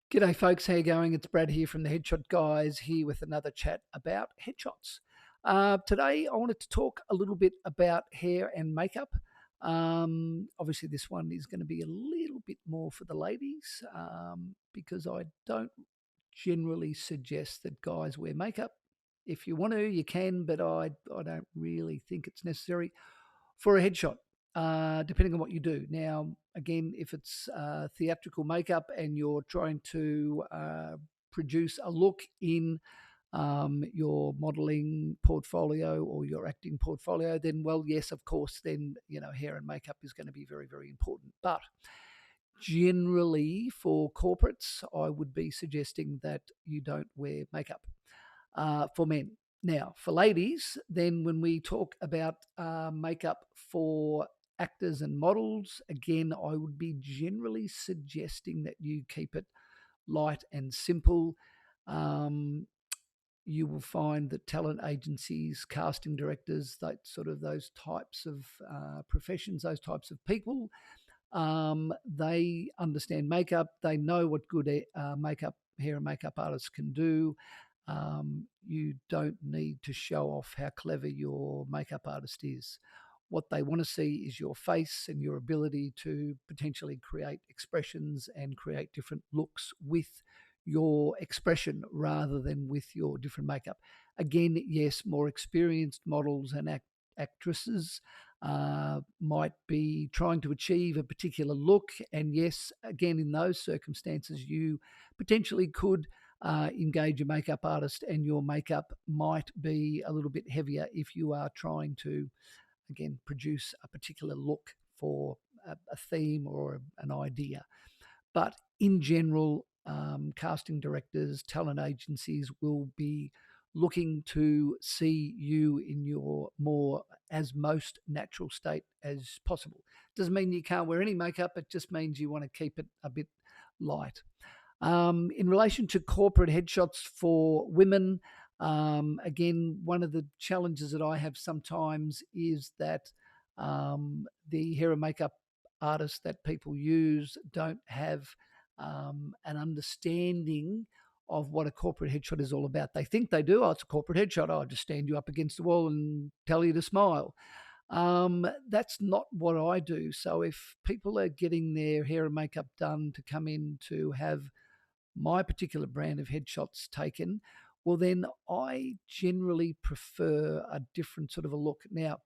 G'day, folks. How you going? It's Brad here from the Headshot Guys, here with another chat about headshots. Today, I wanted to talk a little bit about hair and makeup. Obviously, this one is going to be a little bit more for the ladies because I don't generally suggest that guys wear makeup. If you want to, you can, but I don't really think it's necessary for a headshot, depending on what you do. Now, again, if it's theatrical makeup and you're trying to produce a look in your modeling portfolio or your acting portfolio, then, well, yes, of course, then, hair and makeup is going to be very, very important. But generally, for corporates, I would be suggesting that you don't wear makeup for men. Now, for ladies, then when we talk about makeup for actors and models, again, I would be generally suggesting that you keep it light and simple. You will find that talent agencies, casting directors, that sort of those types of professions, those types of people, they understand makeup. They know what good hair and makeup artists can do. You don't need to show off how clever your makeup artist is. What they want to see is your face and your ability to potentially create expressions and create different looks with your expression rather than with your different makeup. Again, yes, more experienced models and actresses might be trying to achieve a particular look. And yes, again, in those circumstances, you potentially could engage a makeup artist, and your makeup might be a little bit heavier if you are trying to, again, produce a particular look for a theme or an idea. But in general, casting directors, talent agencies will be looking to see you in your more as most natural state as possible. Doesn't mean you can't wear any makeup, it just means you want to keep it a bit light. In relation to corporate headshots for women, again, one of the challenges that I have sometimes is that the hair and makeup artists that people use don't have an understanding of what a corporate headshot is all about. They think they do. Oh, it's a corporate headshot. I'll just stand you up against the wall and tell you to smile. That's not what I do. So if people are getting their hair and makeup done to come in to have my particular brand of headshots taken, well, then I generally prefer a different sort of a look. Now,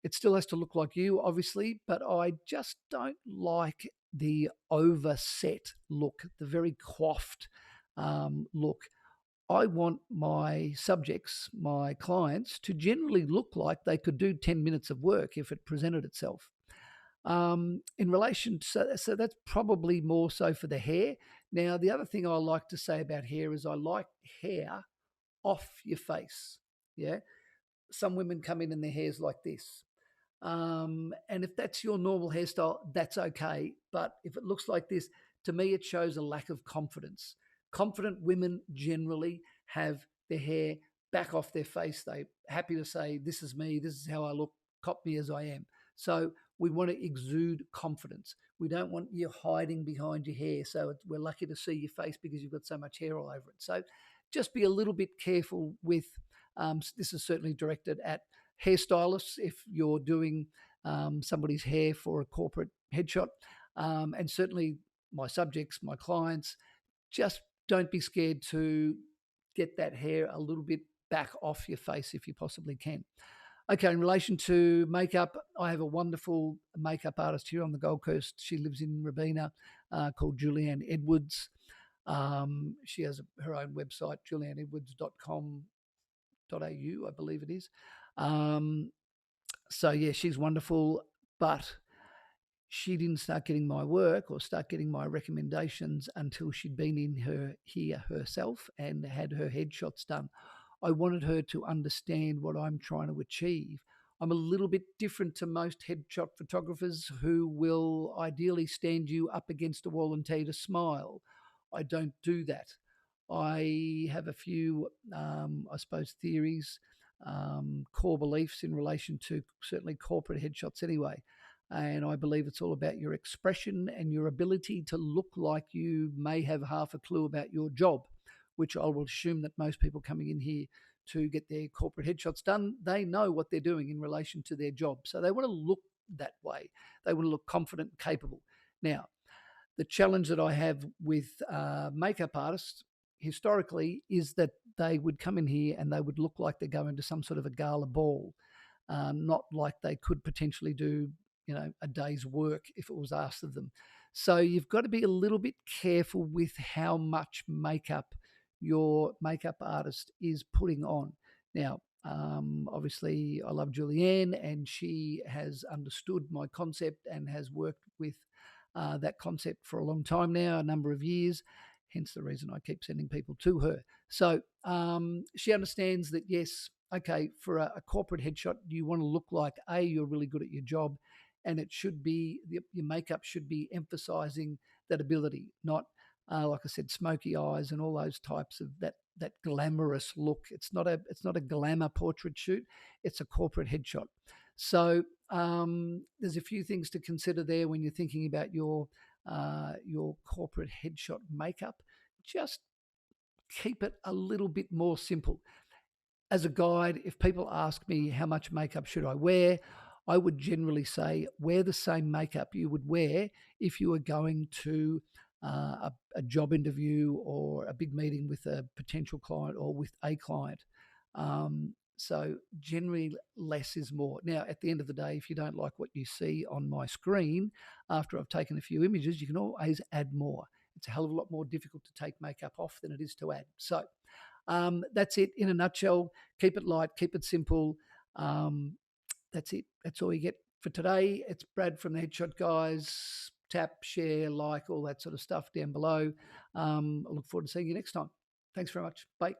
it still has to look like you, obviously, but I just don't like the overset look, the very coiffed look. I want my subjects, my clients, to generally look like they could do 10 minutes of work if it presented itself. In relation to, so that's probably more so for the hair. Now, the other thing I like to say about hair is I like hair off your face. Yeah. Some women come in and their hair's like this. And if that's your normal hairstyle, that's okay. But if it looks like this, to me, it shows a lack of confidence. Confident women generally have their hair back off their face. They're happy to say, this is me, this is how I look, cop me as I am. So we want to exude confidence. We don't want you hiding behind your hair. So we're lucky to see your face because you've got so much hair all over it. So just be a little bit careful with, this is certainly directed at hairstylists if you're doing somebody's hair for a corporate headshot. And certainly my subjects, my clients, just don't be scared to get that hair a little bit back off your face if you possibly can. Okay, in relation to makeup, I have a wonderful makeup artist here on the Gold Coast. She lives in Robina, called Julianne Edwards. She has her own website, julianneedwards.com.au, I believe it is. So, yeah, she's wonderful, but she didn't start getting my work or start getting my recommendations until she'd been in here herself and had her headshots done. I wanted her to understand what I'm trying to achieve. I'm a little bit different to most headshot photographers who will ideally stand you up against a wall and tell you to smile. I don't do that. I have a few, I suppose, theories, core beliefs in relation to certainly corporate headshots anyway. And I believe it's all about your expression and your ability to look like you may have half a clue about your job, which I will assume that most people coming in here to get their corporate headshots done, they know what they're doing in relation to their job. So they want to look that way. They want to look confident and capable. Now, the challenge that I have with makeup artists historically is that they would come in here and they would look like they're going to some sort of a gala ball, not like they could potentially do, a day's work if it was asked of them. So you've got to be a little bit careful with how much makeup your makeup artist is putting on. Now, obviously, I love Julianne, and she has understood my concept and has worked with that concept for a long time now, a number of years. Hence the reason I keep sending people to her. So she understands that, yes, okay, for a corporate headshot, you want to look like you're really good at your job, and it should be your makeup should be emphasizing that ability, not like I said, smoky eyes and all those types of that glamorous look. It's not a glamour portrait shoot. It's a corporate headshot. So there's a few things to consider there when you're thinking about your corporate headshot makeup. Just keep it a little bit more simple. As a guide, if people ask me how much makeup should I wear, I would generally say wear the same makeup you would wear if you were going to a job interview or a big meeting with a potential client or with a client. So generally less is more. Now, at the end of the day, if you don't like what you see on my screen after I've taken a few images, you can always add more. It's a hell of a lot more difficult to take makeup off than it is to add. So that's it in a nutshell. Keep it light, keep it simple. That's it. That's all you get for today. It's Brad from the Headshot Guys. Tap, share, like, all that sort of stuff down below. I look forward to seeing you next time. Thanks very much. Bye.